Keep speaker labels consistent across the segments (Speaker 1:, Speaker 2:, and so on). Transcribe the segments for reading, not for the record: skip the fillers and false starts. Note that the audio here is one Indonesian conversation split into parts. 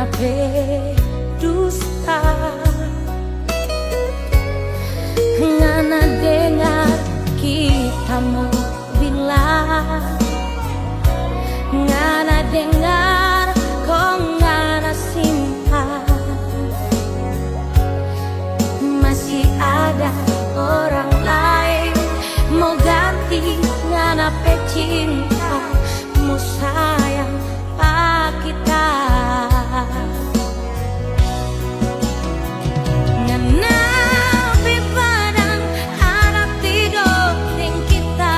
Speaker 1: nganape dusta, ngana dengar kita mau bilang, ngana dengar kok ngana simpan, masih ada orang lain mau ganti nganape cintamu sayang kita. Nganapi padang ada tidur ning kita,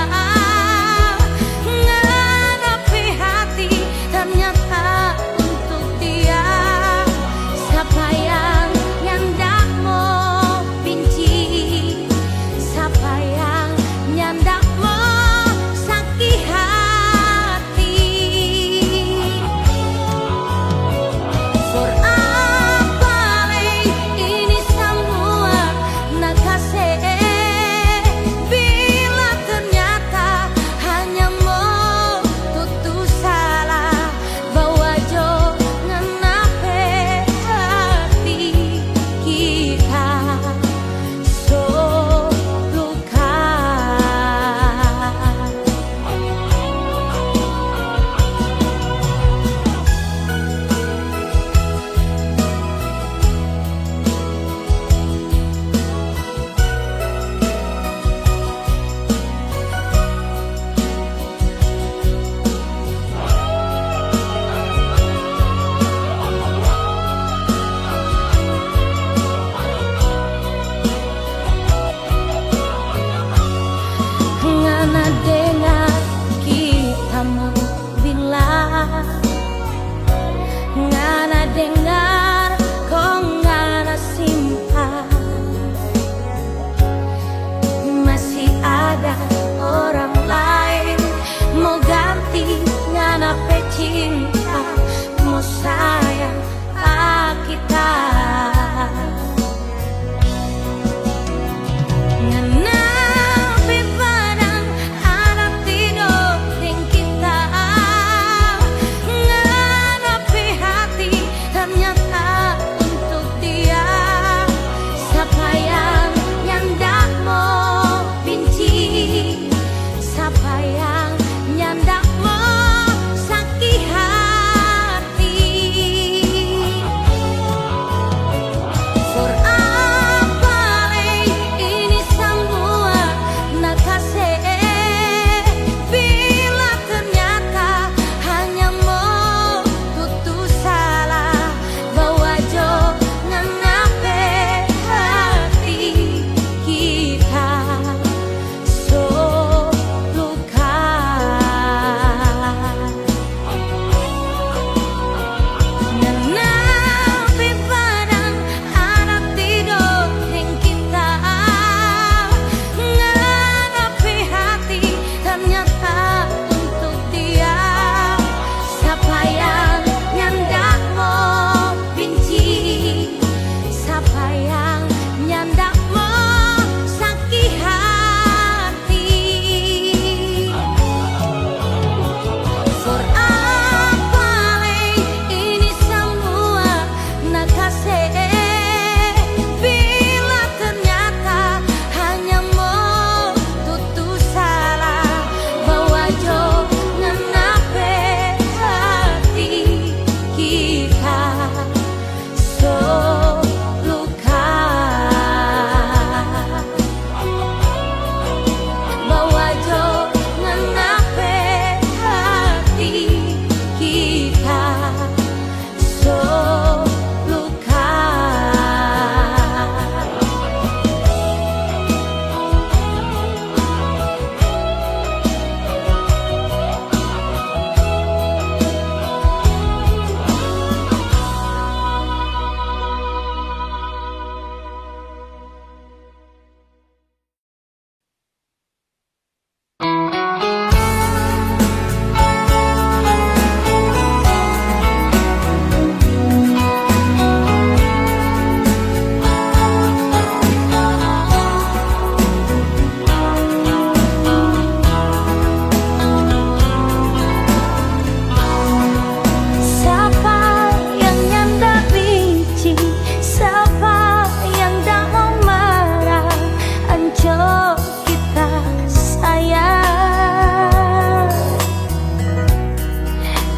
Speaker 1: nganapi hati ternyata untuk dia. Siapa yang ndak mau benci, siapa yang ndak mau sakit hati. For apa ini semua nak kasih, bila ternyata hanya mau tutur salah, bawa jo nganape hati kita so luka. Ngana dengar kita mau bilang, ngana dengar kok ngana simpan, masih ada orang lain mau ganti nganape cintamu sayang kita. Nganapi padang ada tidur ning kita, nganapi hati ternyata untuk dia. Siapa yang ndak mau benci, siapa yang ndak mau sakit hati.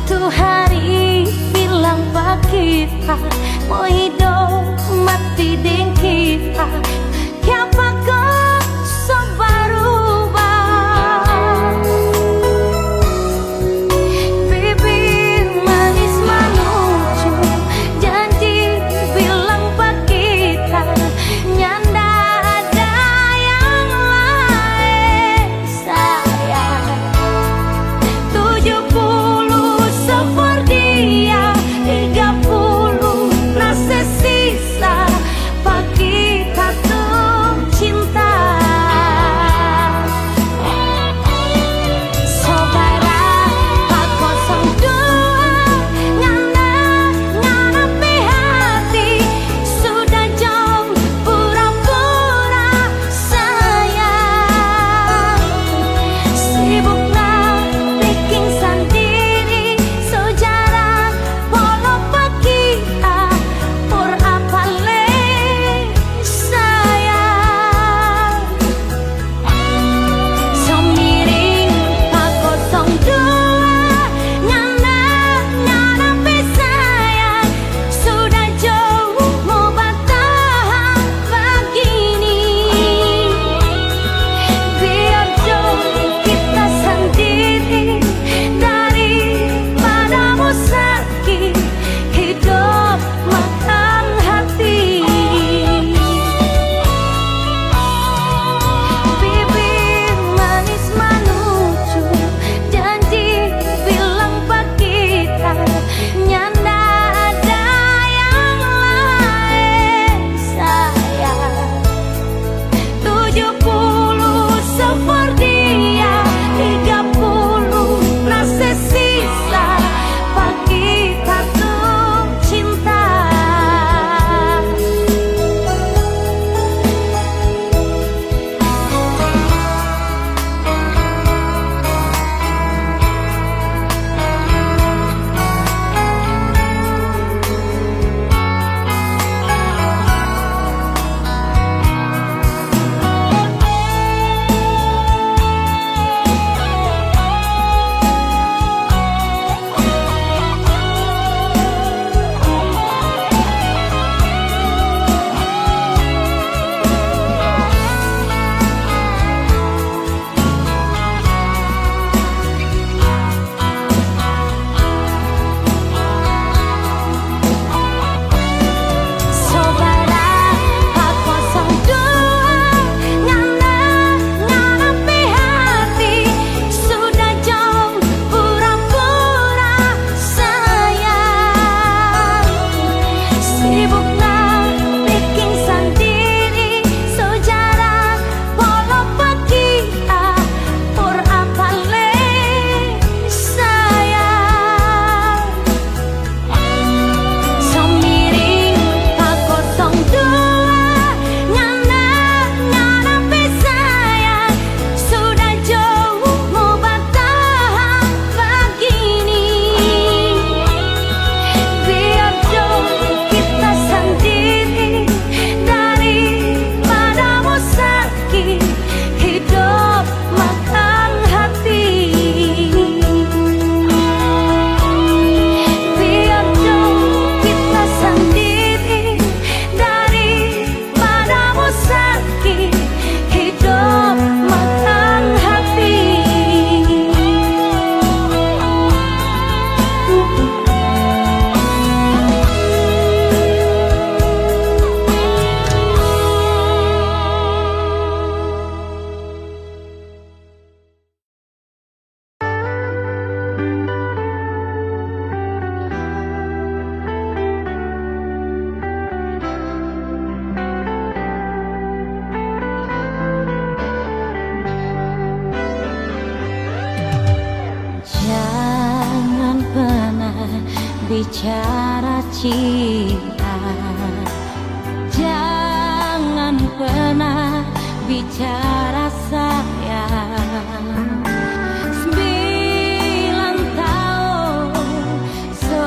Speaker 1: Suatu hari bilang pagi mau hidup mati deng kita. Siapa kau berubah? Bibir manis menuju janji bilang pagi nyanda ada yang lain sayang. 70 seperti dia, 30 rasa sisa pagi satu cinta. Saudara aku dua ngana ngarepe hati sudah jauh pura-pura sayang. Sibuklah bikin sendiri sejarah walau pagi por apa le sayang. Semiring aku dua ngana ngarepe sayang sudah jauh mau bertahan begini. Biar jauh kita sendiri daripada sakit hidup makan hati. Bibir manis menuju janji bilang pagi nyanda ada yang lain sayang. 70 seperti dia, 30 rasa sisa pagi satu cinta. Saudara aku dua ngana ngarepe hati sudah jauh pura-pura sayang. Sibuklah bikin sendiri sejarah walau pagi por apa le sayang. Semiring aku dua ngana ngarepe sayang sudah jauh mau bertahan begini. Biar jauh kita sendiri daripada sakit hidup makan hati. Biar jauh kita sendiri daripada sakit hidup makan hati. Jangan pernah bicara cinta, jangan pernah bicara sayang. 9 tahun so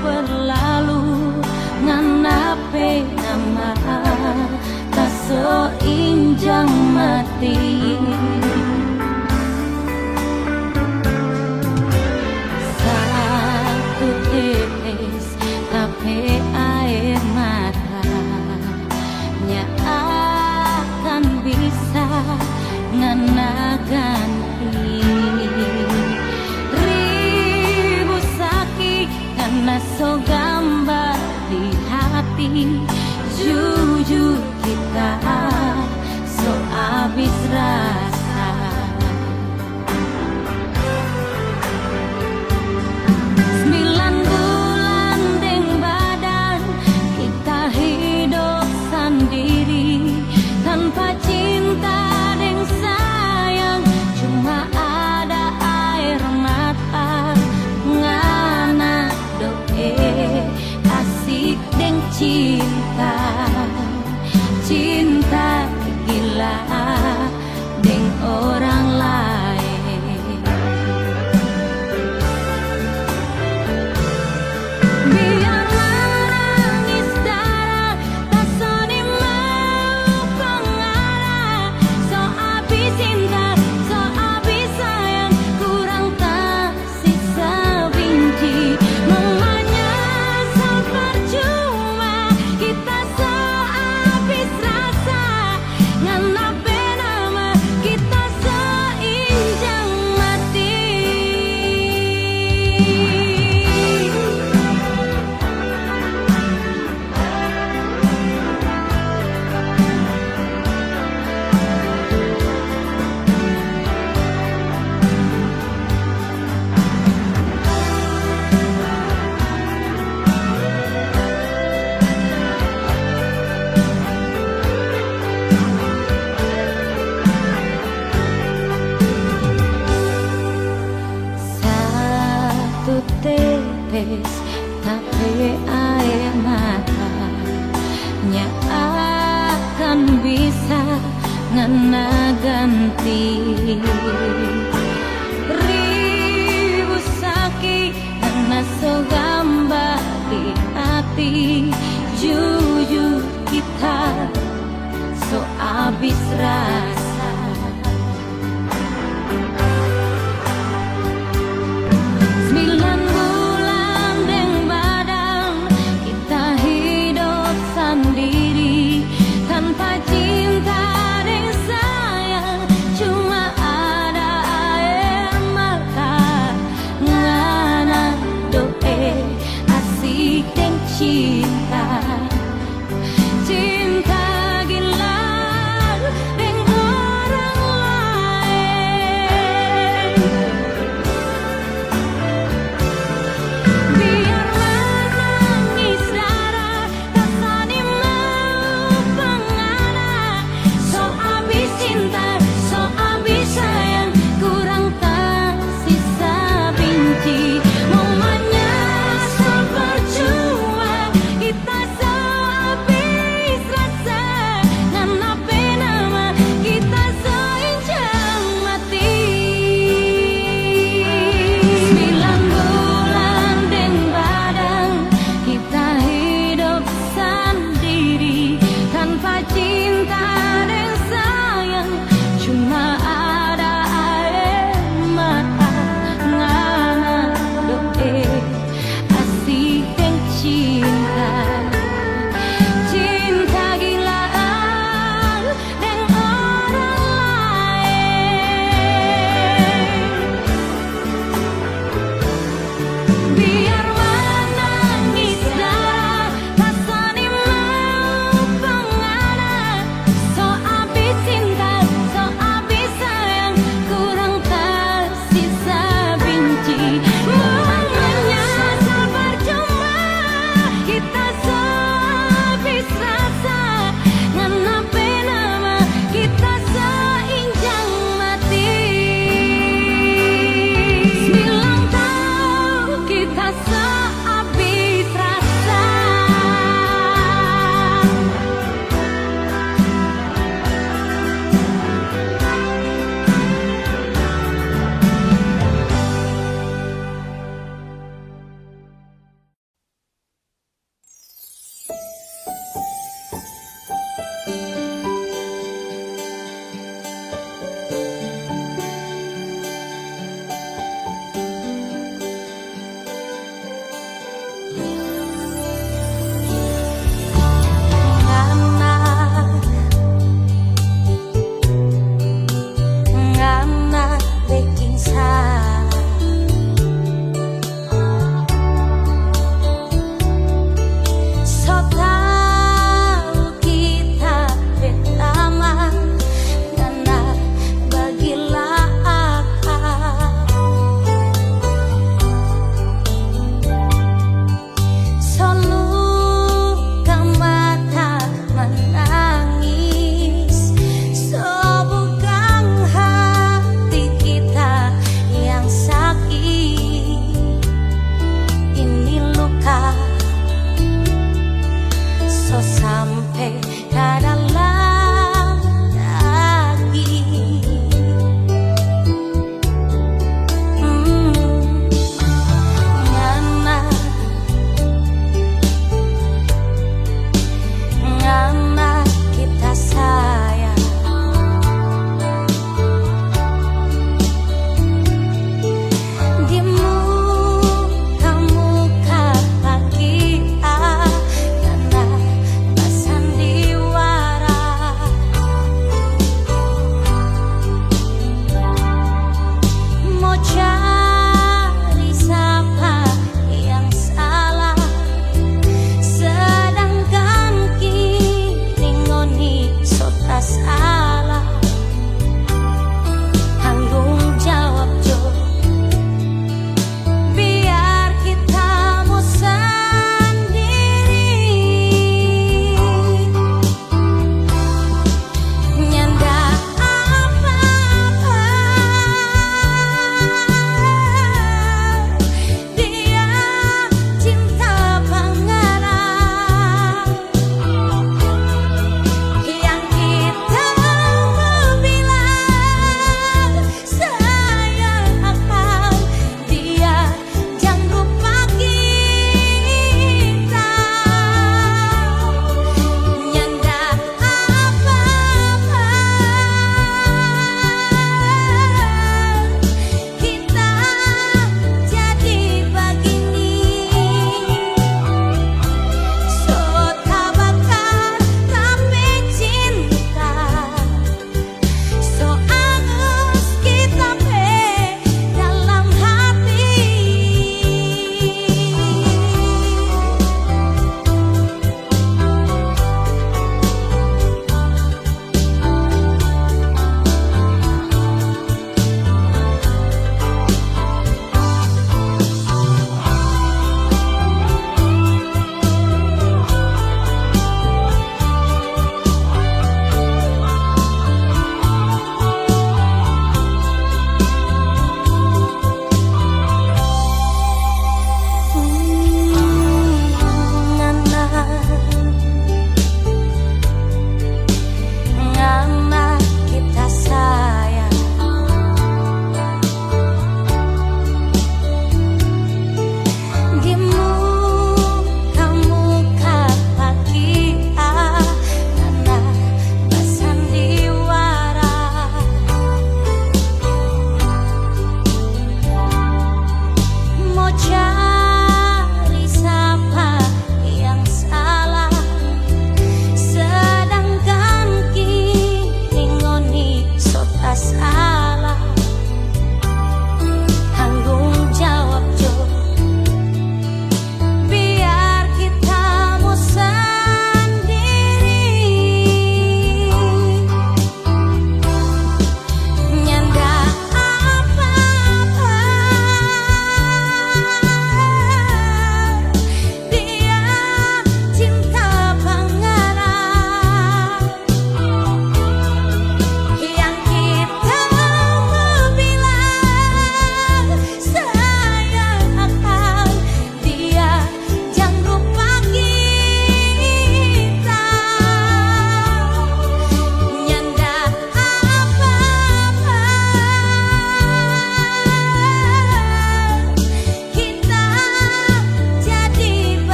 Speaker 1: berlalu nganape nama tak so injang mati. tetes tapi air matanya akan bisa ngana ganti ribu sakit karena so gambar di hati. Jujur kita so abis rasa. 9 bulan deng badan kita hidup sendiri tanpa cinta deng sayang, cuma ada air mata ngana doe asik deng cinta. Cinta gila deng orang lain. Biar menangis darah tak soni mau pengarah. So abis cinta, so abis sayang, kurang tak sisa benci. Mamanya so percuma kita so abis rasa. Nganape nama kita so injang mati. Satu tetes tapi air matanya akan bisa ngena ganti ribu sakit karena so gambar di hati. Jujur kita so abis rasa. 9 bulan deng badan kita hidup sendiri tanpa cinta deng sayang, cuma ada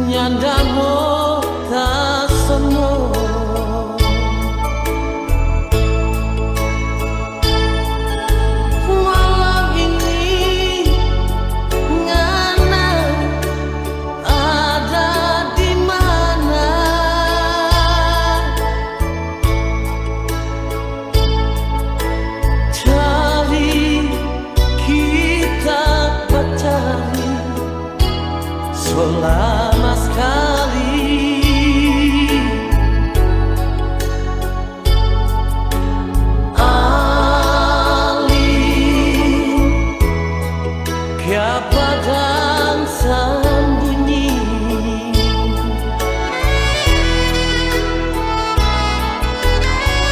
Speaker 2: nyandamo tak sono malam ini ngana ada di mana cari kita bercari selama sekali alih ke padang sembunyi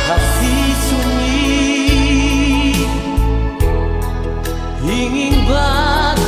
Speaker 2: hati sunyi ingin bahagia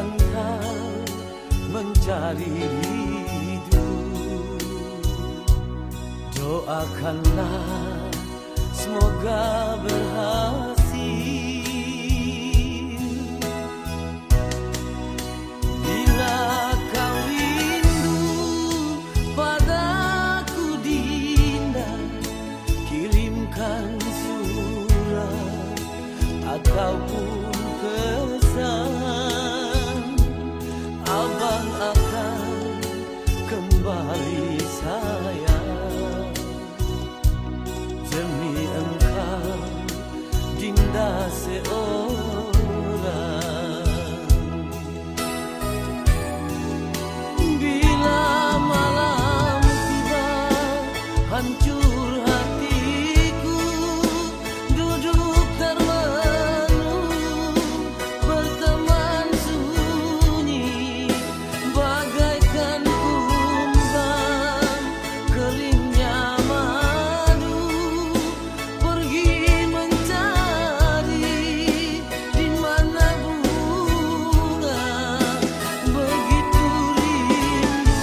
Speaker 2: melangkah mencari hidup. Doakanlah semoga berhasil. Bila kau rindu padaku Dinda, kirimkan surat ataupun pesan, abang akan kembali sayang. Demi engkau Dinda seorang. Bila malam tiba hancur hatiku, duduk termenung berteman sunyi, bagaikan kumbang keringnya madu, pergi mencari di mana bunga. Begitu rindu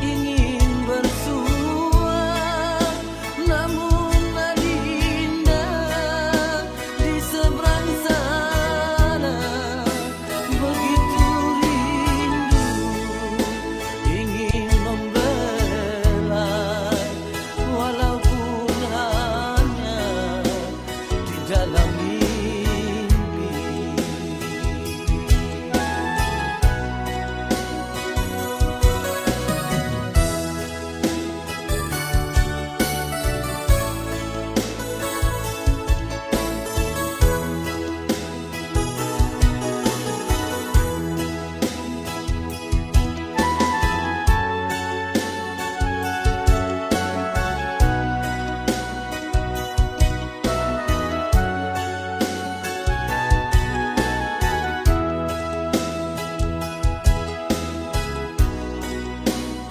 Speaker 2: ingin bersua, namun Adinda di seberang sana. Begitu rindu ingin membelai, walaupun hanya di dalam mimpi.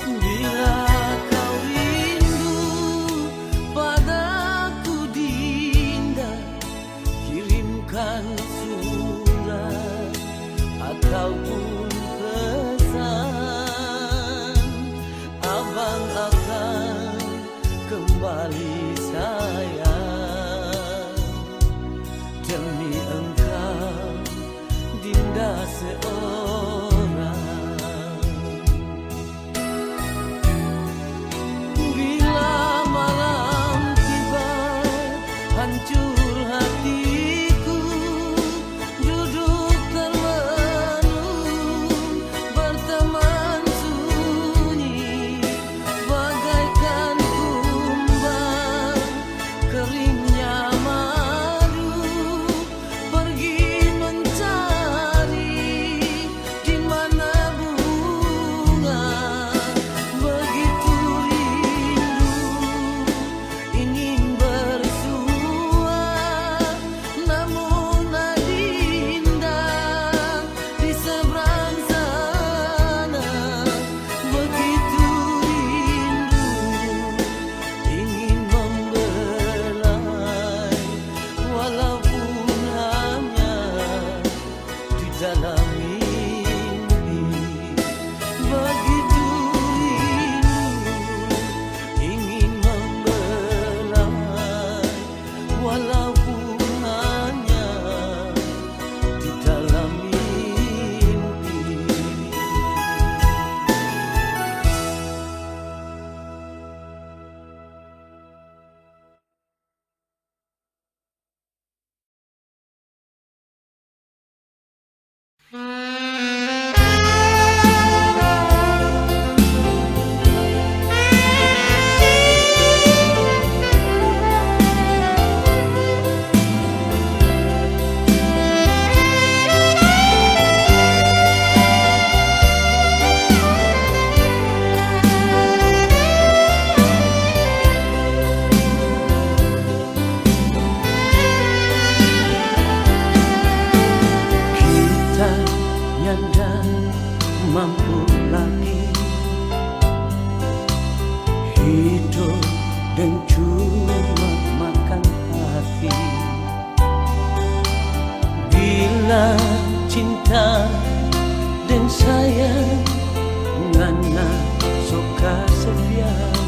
Speaker 2: Bila kau rindu padaku Dinda, kirimkan surat ataupun pesan, abang akan kembali sayang. Demi engkau Dinda seorang. Bila malam tiba hancur hatiku, duduk termenung berteman sunyi, bagaikan kumbang keringnya madu, pergi mencari di mana bunga. Begitu rindu ingin bersua, namun Adinda di seberang sana. Begitu rindu ingin membelai, walaupun hanya di dalam mimpi. Begitu rindu ingin membelai, walaupun hanya di dalam mimpi. cinta dan sayang ngana suka seviaro.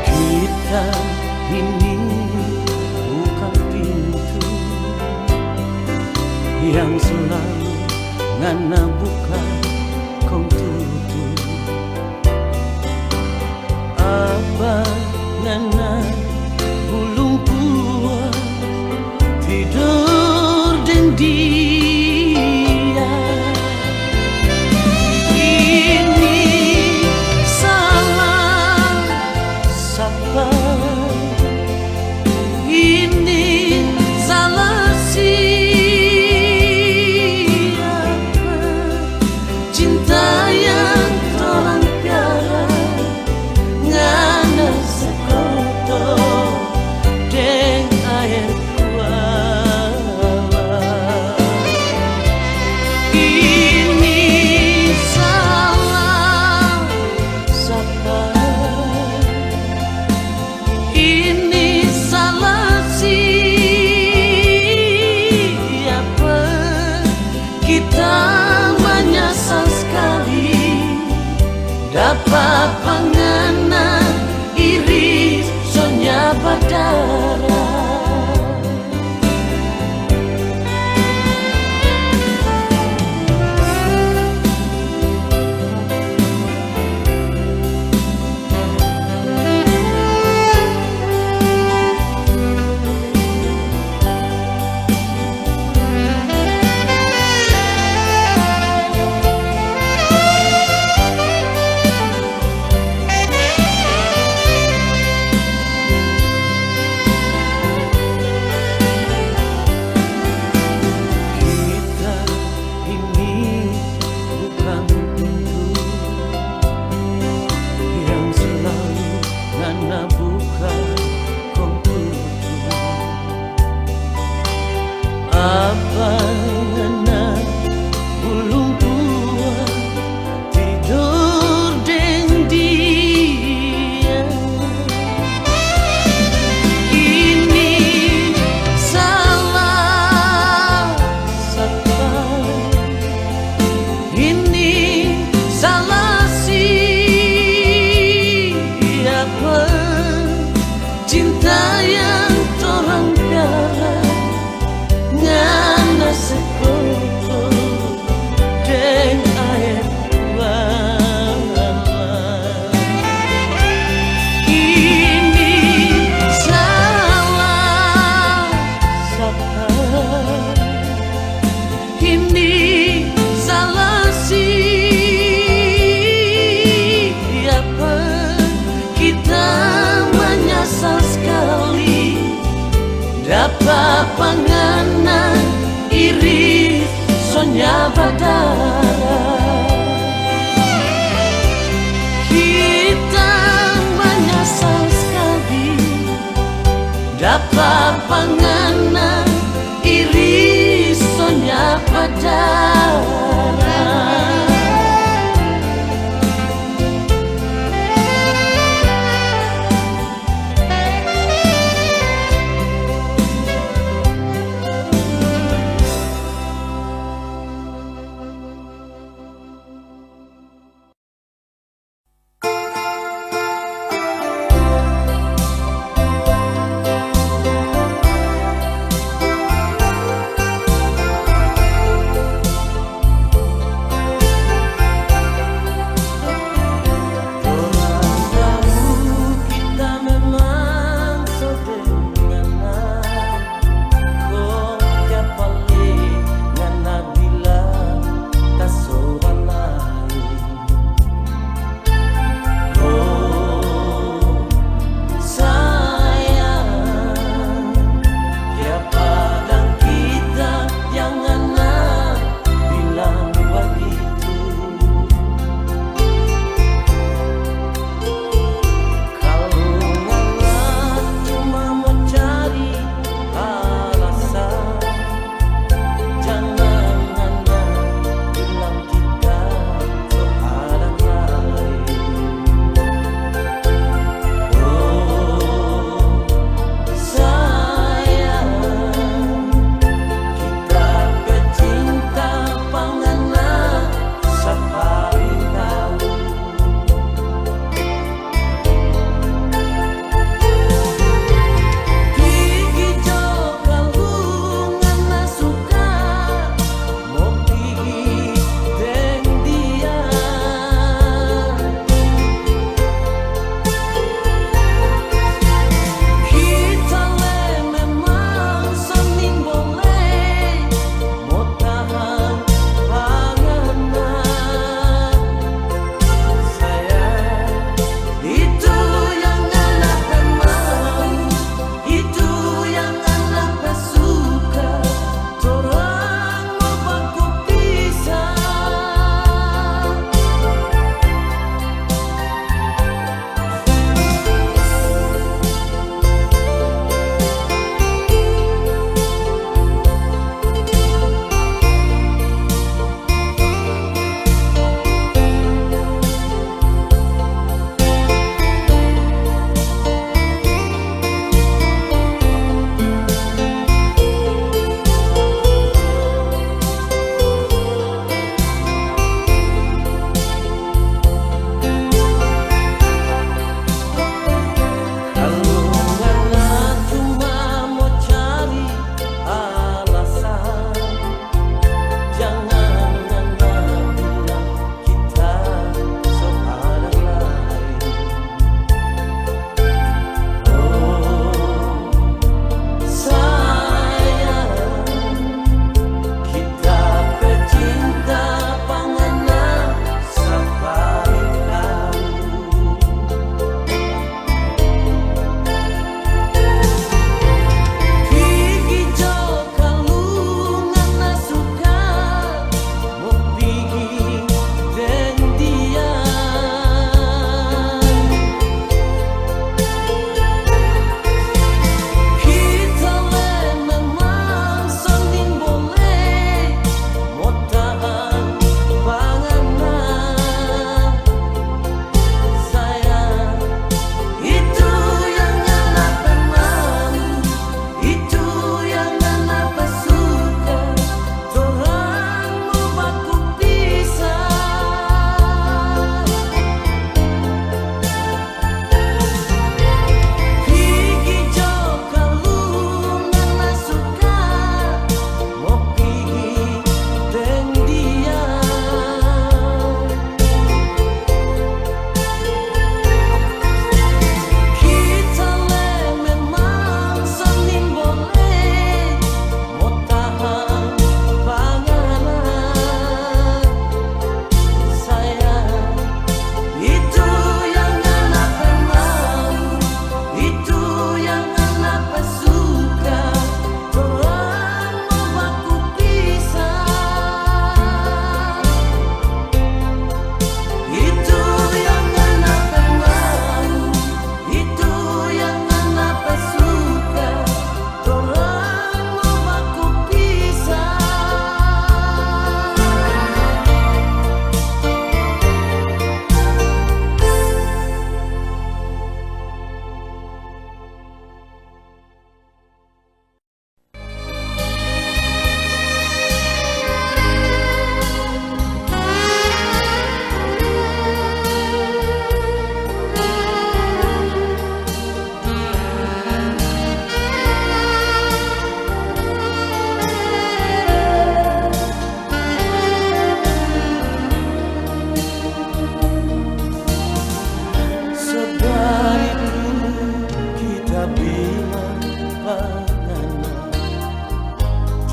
Speaker 2: Kita ini bukan pintu yang selalu ngana buka kau tutup. Apa ngana belum puas tidur dan dia. Ini salah siapa? Ini salah siapa? Cinta yang torang piara ngana sekoto deng air kuala. Ini salah siapa? Ini salah siapa? Kita menyesal sekali dapat pengena iri sonya badara. Apa ngana belum puas tidur dengan dia. Ini salah siapa? Ini salah siapa? Cinta yang torang piara ngana sekoto deng air kuala. Ini salah siapa? Ini salah siapa? Kita menyesal sekali dapat pengena iri sonya badara. Kita menyesal sekali dapat pengena iri sonya badara.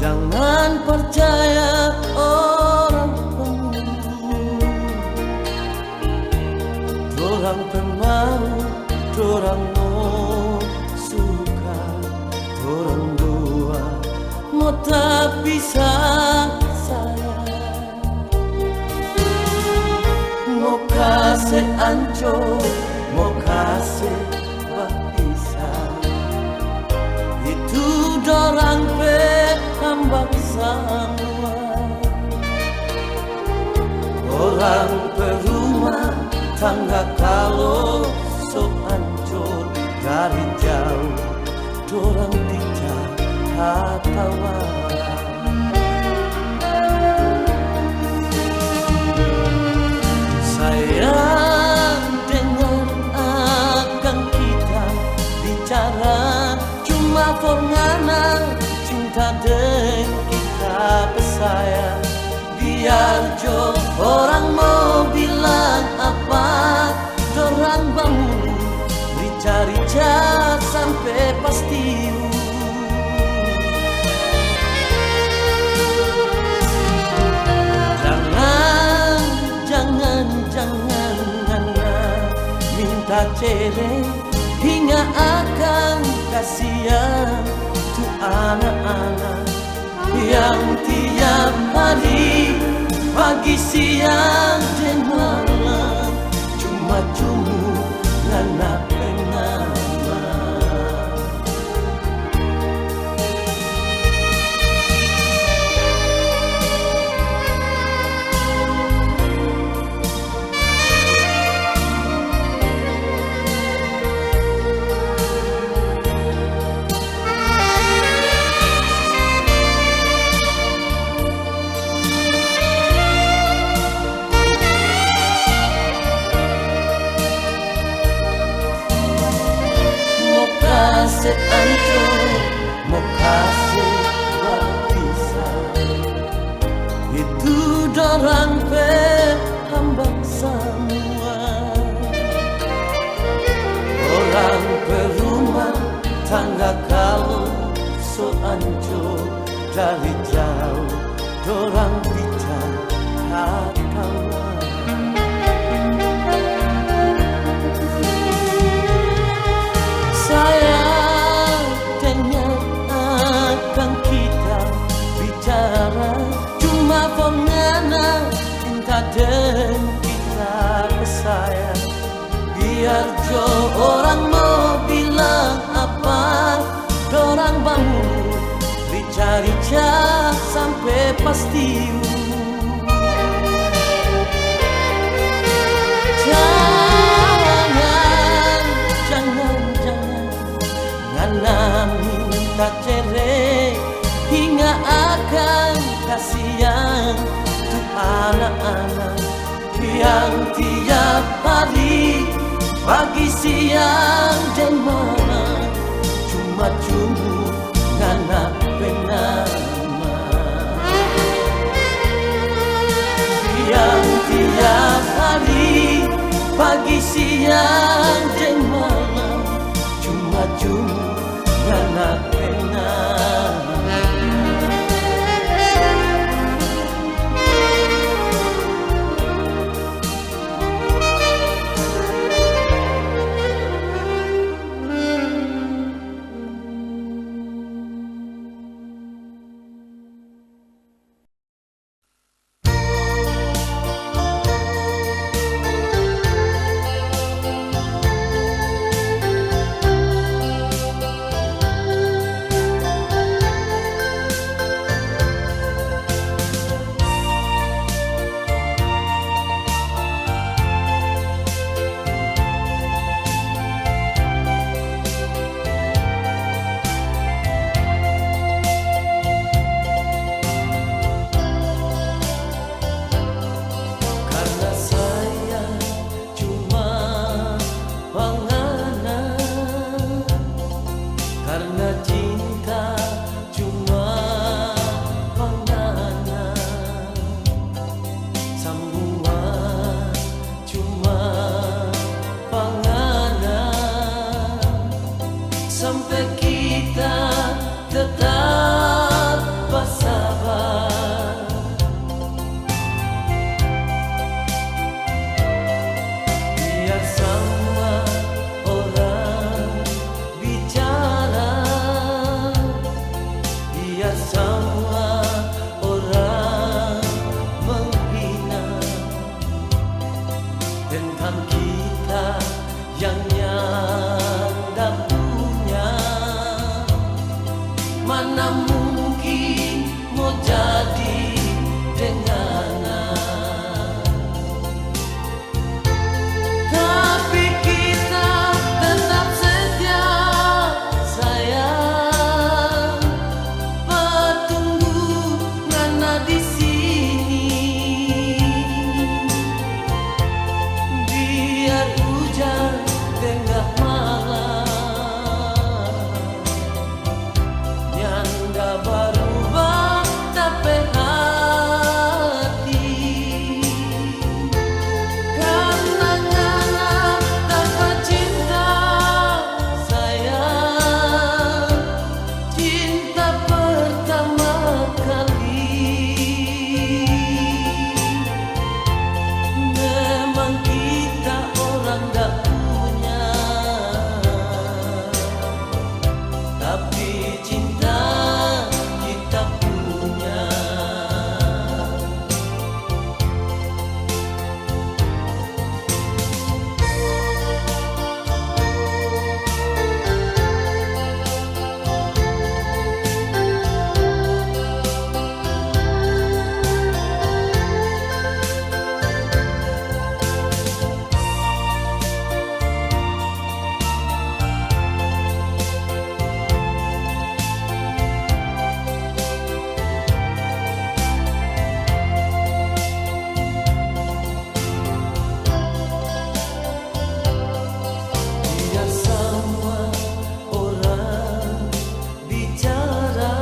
Speaker 2: Jangan percaya orang pembunuh. Dorang pemalu, dorang mau suka, dorang dua mau tak bisa sayang. Mau kasih ancur, mau kasih berpisah. Itu dorang hambak semua. Orang perumah tangga kalau so hancur dari jauh, dorang tidak ketawa. Sayang dengar akan kita bicara cuma forngana cinta dan kita bersayang. Biar jo orang mau bilang apa, dorang bangun rica-rica sampai pasti. Jangan Nana minta cerai hingga akan kasihan tuh anak-anak yang tiap hari pagi siang dan malam cuma Nana penama. Kasih ancur, mau kasih berpisah. Itu dorang hambak semua. Orang perumah tangga kalau so ancur dari jauh, dorang bicara katawa. Sayang dengar akan kita bicara cuma pengana cinta dan kita bersayang. Biar jo orang mau bilang apa, dorang bangun rica-rica sampai pasti. Nana minta cerai hingga akan kasihan tuh anak-anak yang tiap hari pagi siang dan malam cuma Nana penama. Yang tiap hari pagi siang dan malam cuma Nana penama. mana mungkin mau jadi denganan. Tapi kita tetap setia sayang, patunggu ngana di sini. Biar hujan tengah malam, nyanda berubah tapi hati. Karena ngana dapat cinta sayang, cinta pertama kali. Memang kita orang tak punya, tapi cinta kita punya. Biar semua orang bicara,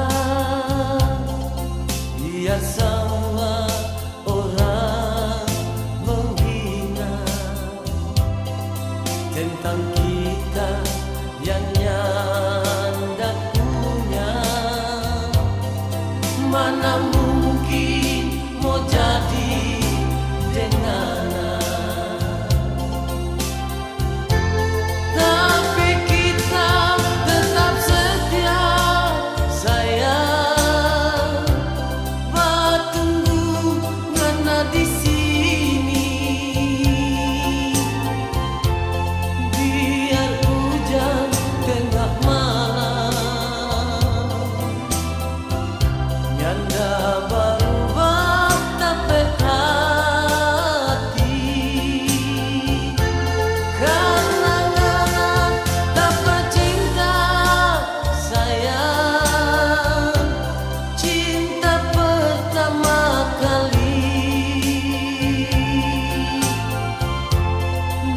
Speaker 2: biar semua orang menghina tentang kita yang nyanda punya. Mana mungkin mau jadi denganan. Tapi kita tetap setia sayang, patunggu ngana di sini. Biar hujan tengah malam, nyanda berubah tapi hati. Karena ngana dapat cinta sayang, cinta pertama kali.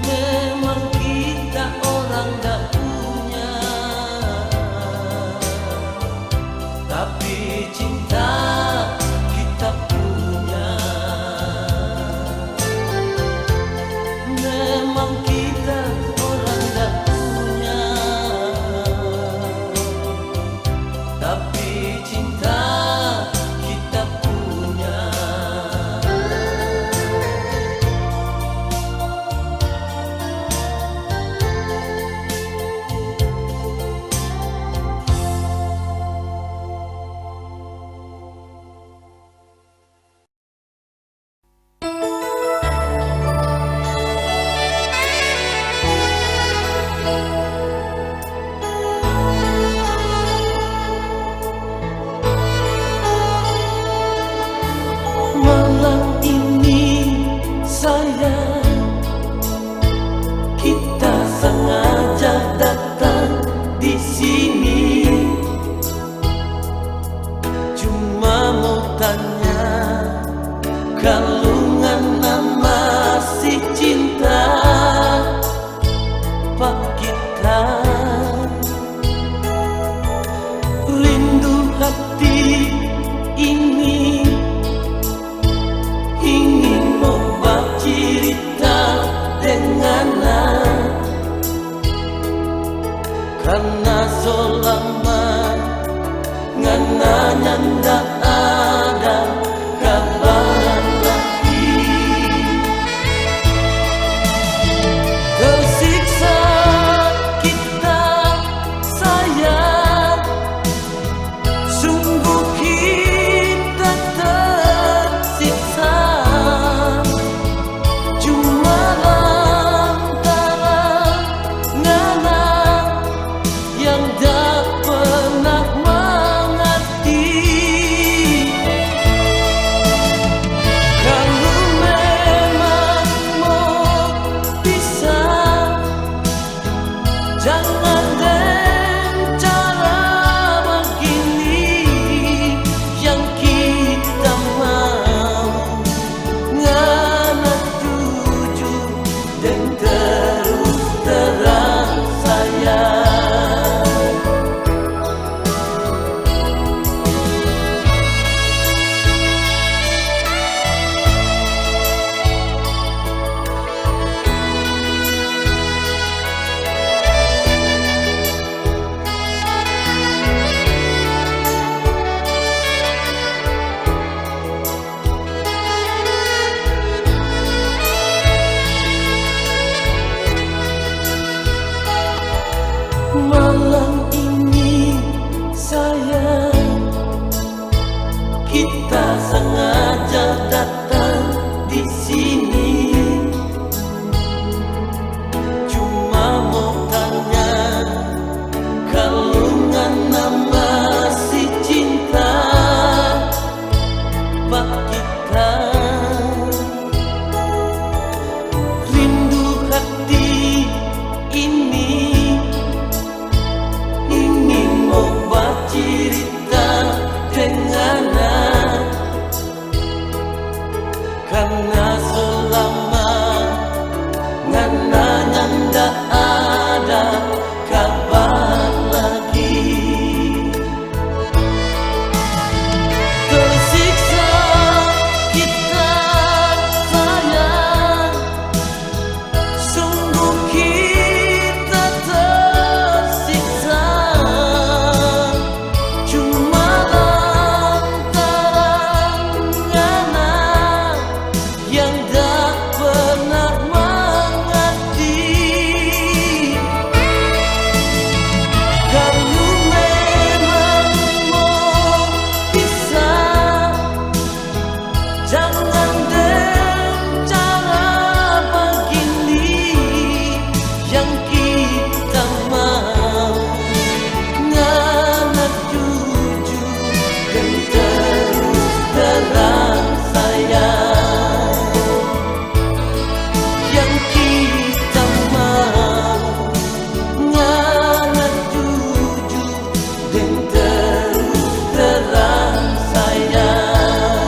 Speaker 2: Memang kita orang tak punya, tapi cinta kita punya. Memang kita orang tak punya, tapi cinta kita punya. Malam ini sayang, kita sengaja datang di sini, cuma mau tanya kalau ngana masih cinta pak kita. Rindu hati ini ingin mau bercerita dengannya, karena selama ngana nyanda ada kabar lagi. Tersiksa kita sayang, sungguh kita tersiksa. Cuma lantaran ngana yang tak pernah mau kita sengaja datang di sini, cuma mau tanya kalau ngana masih cinta Pak kita. Rindu hati ini ingin mau bercerita dengannya, karena selama ngana ndak ada kabar lagi. Tersiksa kita sayang, sungguh kita tersiksa, cuma lantaran ngana yang tak pernah mengerti. Kalau memang mau pisah, jangan dengan cara begini. Yang kita mau ngana jujur dan terus terang sayang. Yang kita mau ngana jujur dan terus terang sayang.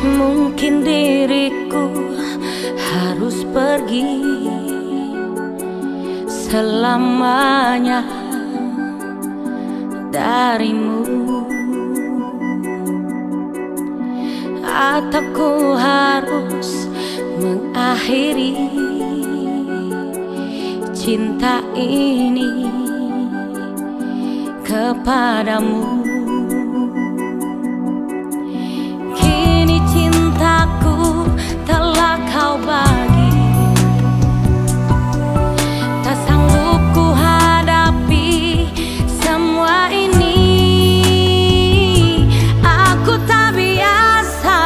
Speaker 1: Mungkin diriku harus pergi selamanya darimu, atau ku harus mengakhiri cinta ini kepadamu. Kini cintaku telah kau bagi, tak sanggup ku hadapi semua ini. Aku tak biasa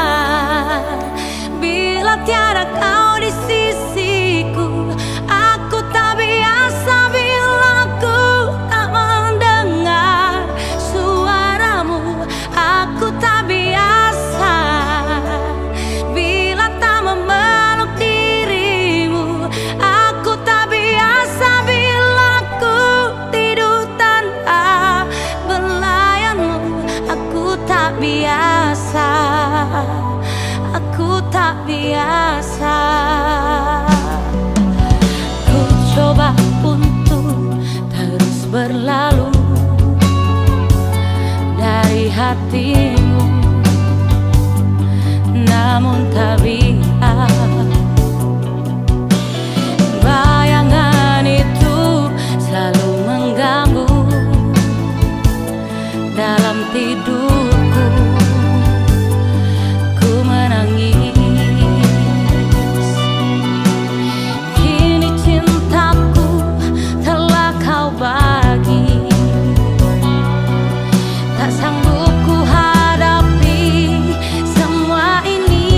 Speaker 1: bila tiada kau di sisiku. Aku tak biasa bila ku tak mendengar suaramu. Aku tak biasa bila tak memeluk dirimu. Aku tak biasa bila ku tidur tanpa belayanmu. Aku tak biasa, aku tak biasa. Ku coba untuk terus berlalu dari hatimu, namun tak bisa. Bayangan itu selalu mengganggu dalam tidurku. Ku menangis. Kini cintaku telah kau bagi, tak sanggup ku hadapi semua ini.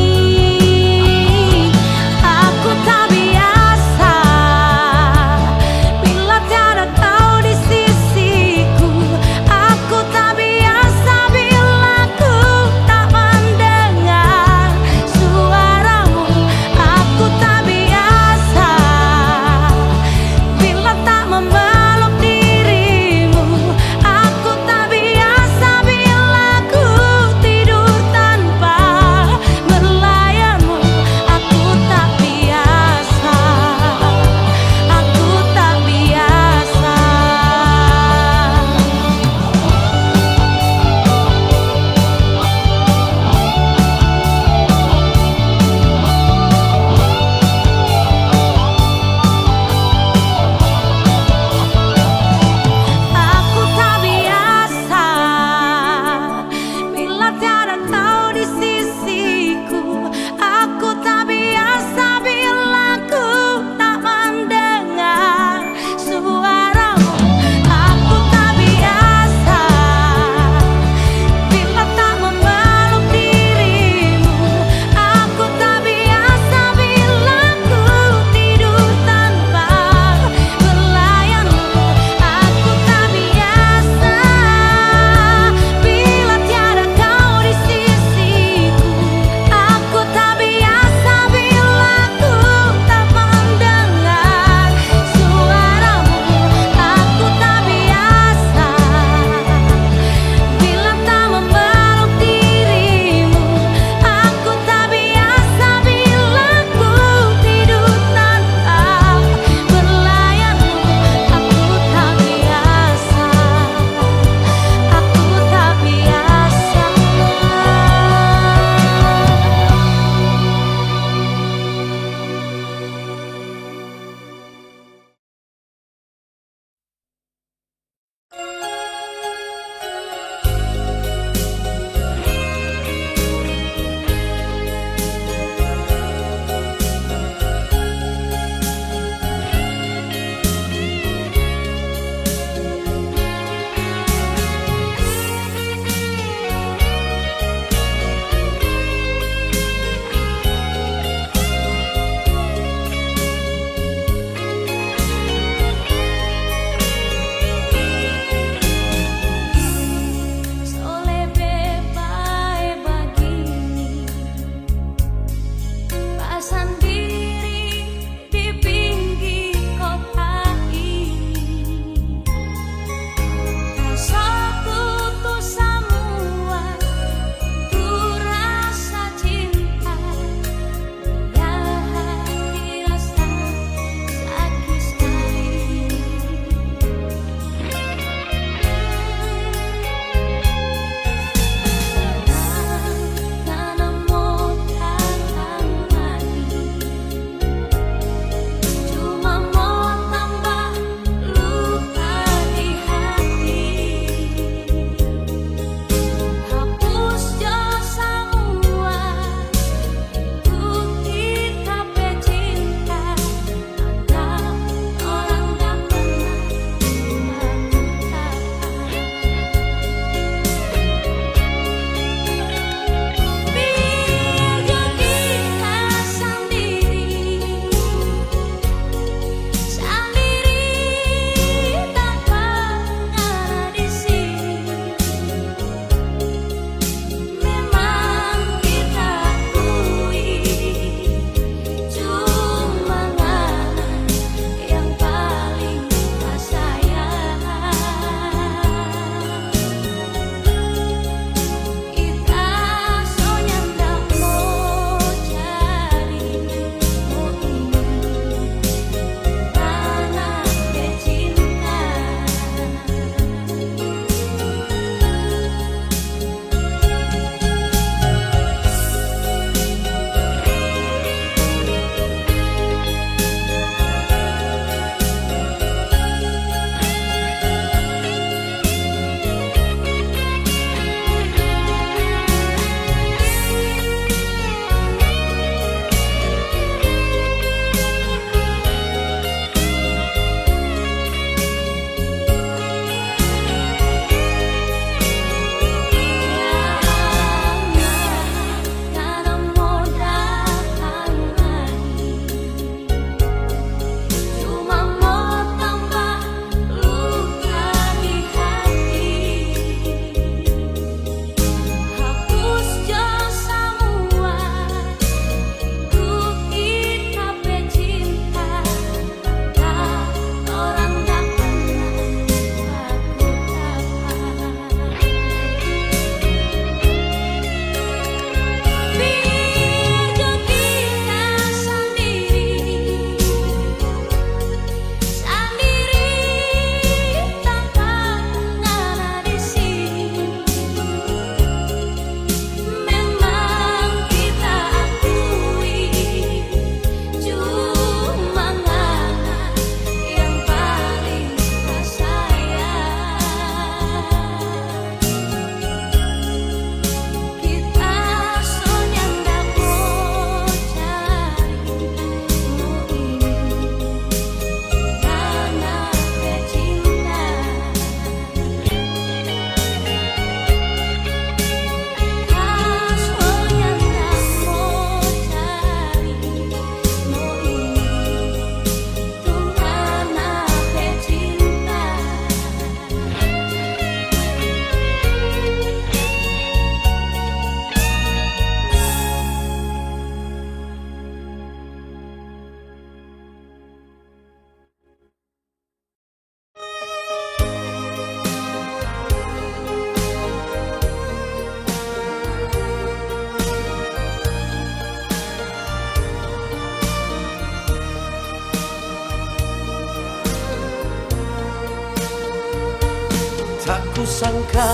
Speaker 2: Kusangka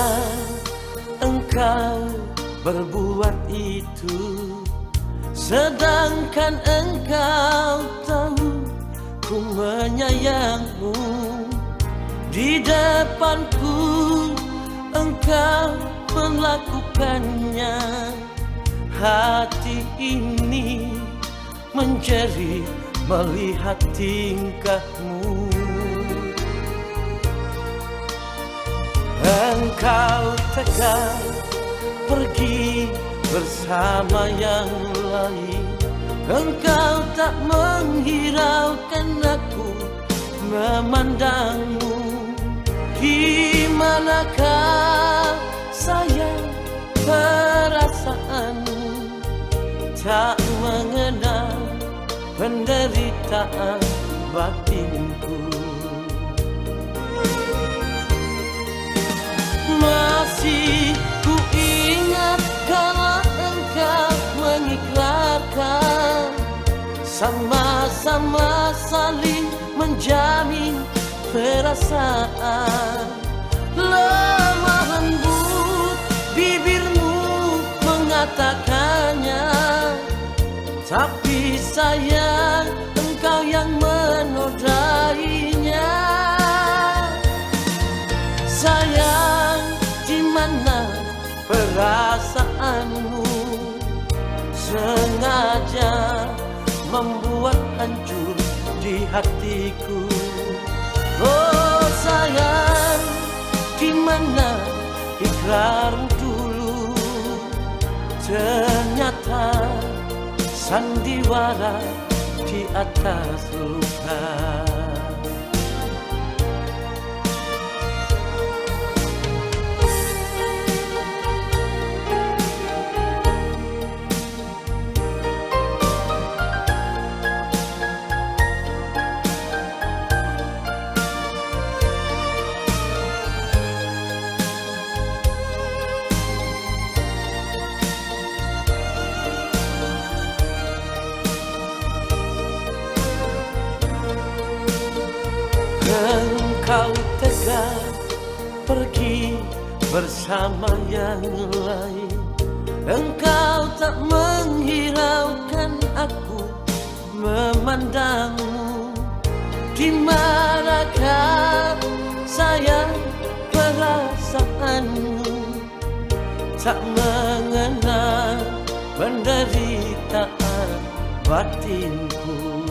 Speaker 2: engkau berbuat itu, sedangkan engkau tahu ku menyayangmu. Di depanku engkau melakukannya. Hati ini menjerit melihat tingkahmu. Engkau tegar pergi bersama yang lain. Engkau tak menghiraukan aku memandangmu. Di manakah sayang perasaanmu? Tak mengenal penderitaan batinku. Masih ku ingat kala engkau mengikrarkan, sama-sama saling menjamin perasaan. Lemah lembut bibirmu mengatakannya, tapi sayang engkau yang menodainya. Sayang, di mana perasaanmu? Sengaja membuat hancur di hatiku. Oh sayang, di mana ikrar dulu? Ternyata sandiwara di atas luka. Engkau tegar pergi bersama yang lain. Engkau tak menghiraukan aku memandangmu. Di manakah sayang perasaanmu? Tak mengenal penderitaan batinku.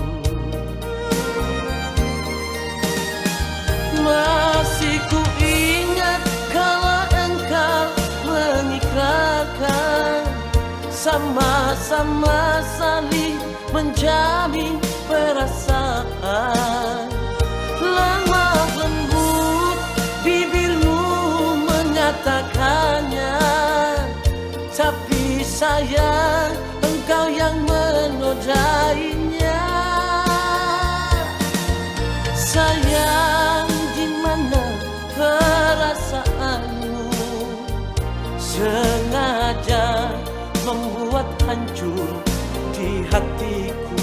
Speaker 2: Masih ku ingat kalau engkau mengikrarkan, sama-sama saling menjamin perasaan. Lemah lembut bibirmu mengatakannya, tapi sayang engkau yang menodainya. Sayang, di mana perasaanmu? Sengaja membuat hancur di hatiku.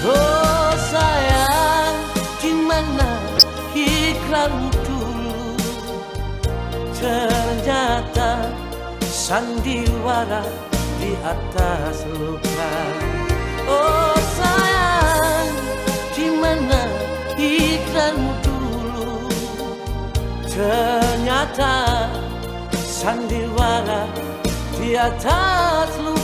Speaker 2: Oh sayang, di mana ikrarmu dulu? Ternyata sandiwara di atas luka. Oh sayang, di mana ikrarmu dulu? Ternyata sandiwara di atas luka.